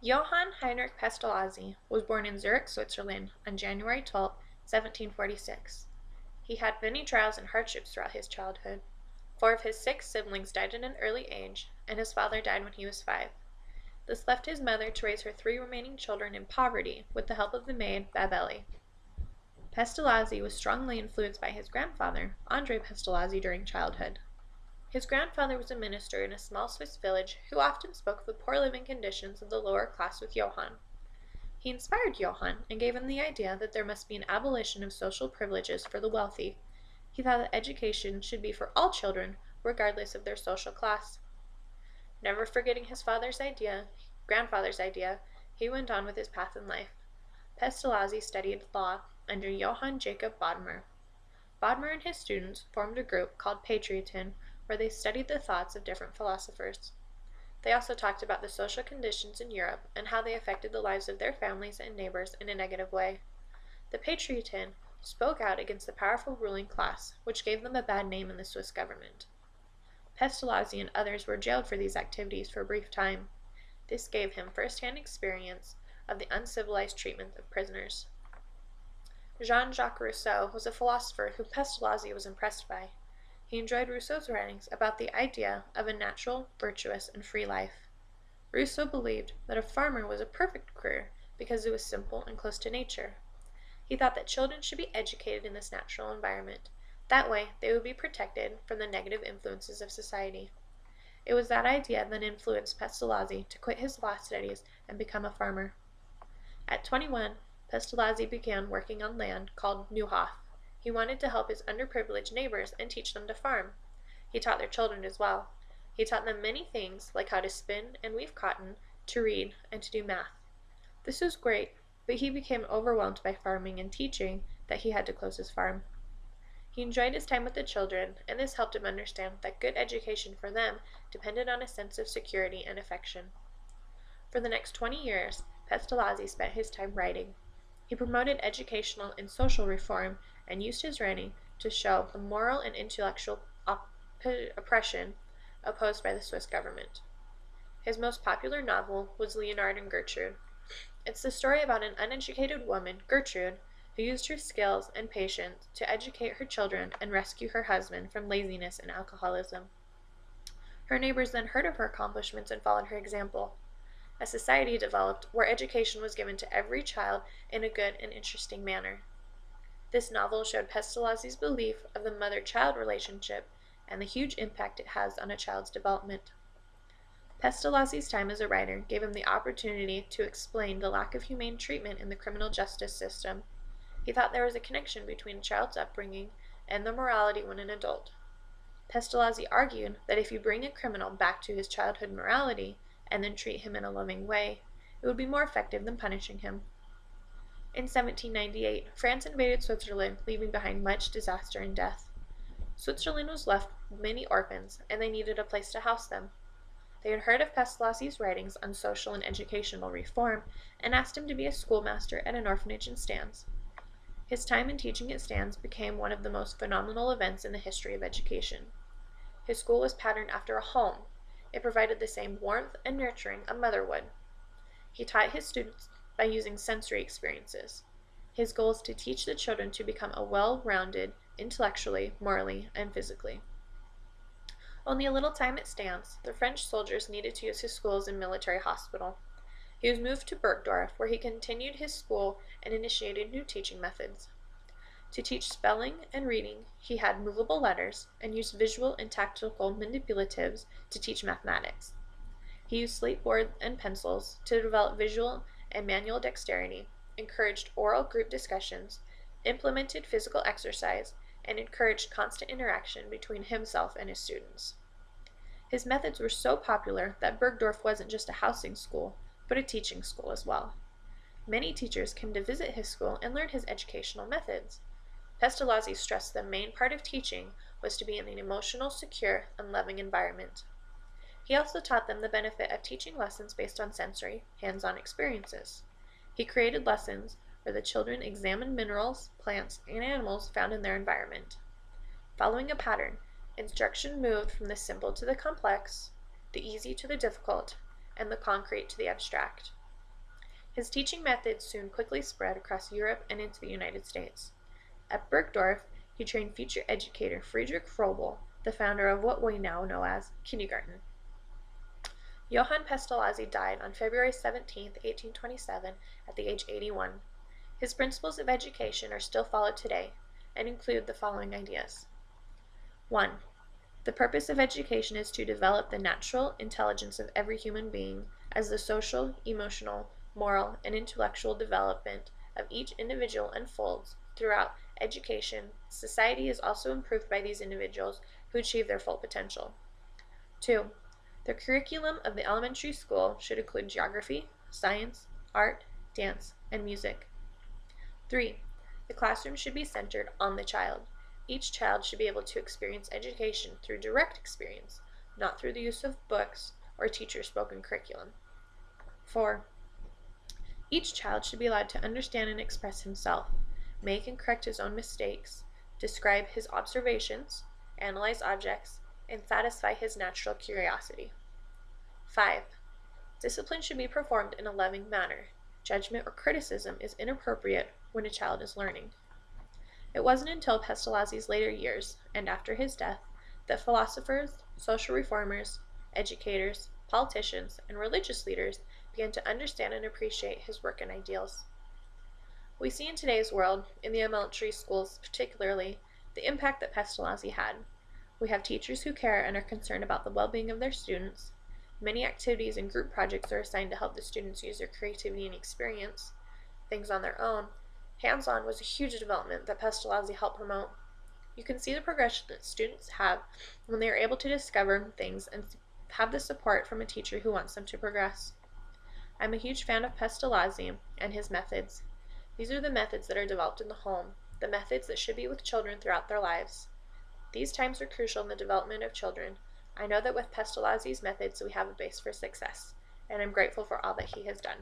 Johann Heinrich Pestalozzi was born in Zurich, Switzerland on January 12, 1746. He had many trials and hardships throughout his childhood. Four of his six siblings died at an early age, and his father died when he was 5. This left his mother to raise her 3 remaining children in poverty with the help of the maid Babelli. Pestalozzi was strongly influenced by his grandfather, André Pestalozzi, during childhood. His grandfather was a minister in a small Swiss village who often spoke of the poor living conditions of the lower class with Johann. He inspired Johann and gave him the idea that there must be an abolition of social privileges for the wealthy. He thought that education should be for all children, regardless of their social class. Never forgetting his grandfather's idea, he went on with his path in life. Pestalozzi studied law under Johann Jacob Bodmer. Bodmer and his students formed a group called Patriotin, where they studied the thoughts of different philosophers. They also talked about the social conditions in Europe and how they affected the lives of their families and neighbors in a negative way. The Patriotin spoke out against the powerful ruling class, which gave them a bad name in the Swiss government. Pestalozzi and others were jailed for these activities for a brief time. This gave him first-hand experience of the uncivilized treatment of prisoners. Jean-Jacques Rousseau was a philosopher whom Pestalozzi was impressed by. He enjoyed Rousseau's writings about the idea of a natural, virtuous, and free life. Rousseau believed that a farmer was a perfect career because it was simple and close to nature. He thought that children should be educated in this natural environment. That way, they would be protected from the negative influences of society. It was that idea that influenced Pestalozzi to quit his law studies and become a farmer. At 21, Pestalozzi began working on land called Neuhof. He wanted to help his underprivileged neighbors and teach them to farm. He taught their children as well. He taught them many things, like how to spin and weave cotton, to read, and to do math. This was great, but he became overwhelmed by farming and teaching that he had to close his farm. He enjoyed his time with the children, and this helped him understand that good education for them depended on a sense of security and affection. For the next 20 years, Pestalozzi spent his time writing. He promoted educational and social reform and used his writing to show the moral and intellectual oppression opposed by the Swiss government. His most popular novel was Leonard and Gertrude. It's the story about an uneducated woman, Gertrude, who used her skills and patience to educate her children and rescue her husband from laziness and alcoholism. Her neighbors then heard of her accomplishments and followed her example. A society developed where education was given to every child in a good and interesting manner. This novel showed Pestalozzi's belief of the mother-child relationship and the huge impact it has on a child's development. Pestalozzi's time as a writer gave him the opportunity to explain the lack of humane treatment in the criminal justice system. He thought there was a connection between a child's upbringing and their morality when an adult. Pestalozzi argued that if you bring a criminal back to his childhood morality and then treat him in a loving way, it would be more effective than punishing him. In 1798, France invaded Switzerland, leaving behind much disaster and death. Switzerland was left with many orphans, and they needed a place to house them. They had heard of Pestalozzi's writings on social and educational reform and asked him to be a schoolmaster at an orphanage in Stans. His time in teaching at Stans became one of the most phenomenal events in the history of education. His school was patterned after a home. It provided the same warmth and nurturing a mother would. He taught his students by using sensory experiences. His goal is to teach the children to become a well-rounded intellectually, morally, and physically. Only a little time at Stans, the French soldiers needed to use his school as a military hospital. He was moved to Burgdorf, where he continued his school and initiated new teaching methods. To teach spelling and reading, he had movable letters and used visual and tactical manipulatives to teach mathematics. He used slate board and pencils to develop visual and manual dexterity, encouraged oral group discussions, implemented physical exercise, and encouraged constant interaction between himself and his students. His methods were so popular that Burgdorf wasn't just a housing school, but a teaching school as well. Many teachers came to visit his school and learn his educational methods. Pestalozzi stressed the main part of teaching was to be in an emotional, secure, and loving environment. He also taught them the benefit of teaching lessons based on sensory, hands-on experiences. He created lessons where the children examined minerals, plants, and animals found in their environment. Following a pattern, instruction moved from the simple to the complex, the easy to the difficult, and the concrete to the abstract. His teaching methods soon quickly spread across Europe and into the United States. At Bergdorf, he trained future educator Friedrich Froebel, the founder of what we now know as kindergarten. Johann Pestalozzi died on February 17, 1827, at the age of 81. His principles of education are still followed today and include the following ideas. 1. The purpose of education is to develop the natural intelligence of every human being as the social, emotional, moral, and intellectual development of each individual unfolds throughout education. Society is also improved by these individuals who achieve their full potential. 2. The curriculum of the elementary school should include geography, science, art, dance, and music. 3. The classroom should be centered on the child. Each child should be able to experience education through direct experience, not through the use of books or teacher-spoken curriculum. 4. Each child should be allowed to understand and express himself, make and correct his own mistakes, describe his observations, analyze objects, and satisfy his natural curiosity. 5. Discipline should be performed in a loving manner. Judgment or criticism is inappropriate when a child is learning. It wasn't until Pestalozzi's later years, and after his death, that philosophers, social reformers, educators, politicians, and religious leaders began to understand and appreciate his work and ideals. We see in today's world, in the elementary schools particularly, the impact that Pestalozzi had. We have teachers who care and are concerned about the well-being of their students. Many activities and group projects are assigned to help the students use their creativity and experience things on their own. Hands-on was a huge development that Pestalozzi helped promote. You can see the progression that students have when they are able to discover things and have the support from a teacher who wants them to progress. I'm a huge fan of Pestalozzi and his methods. These are the methods that are developed in the home, the methods that should be with children throughout their lives. These times are crucial in the development of children. I know that with Pestalozzi's methods we have a base for success, and I'm grateful for all that he has done.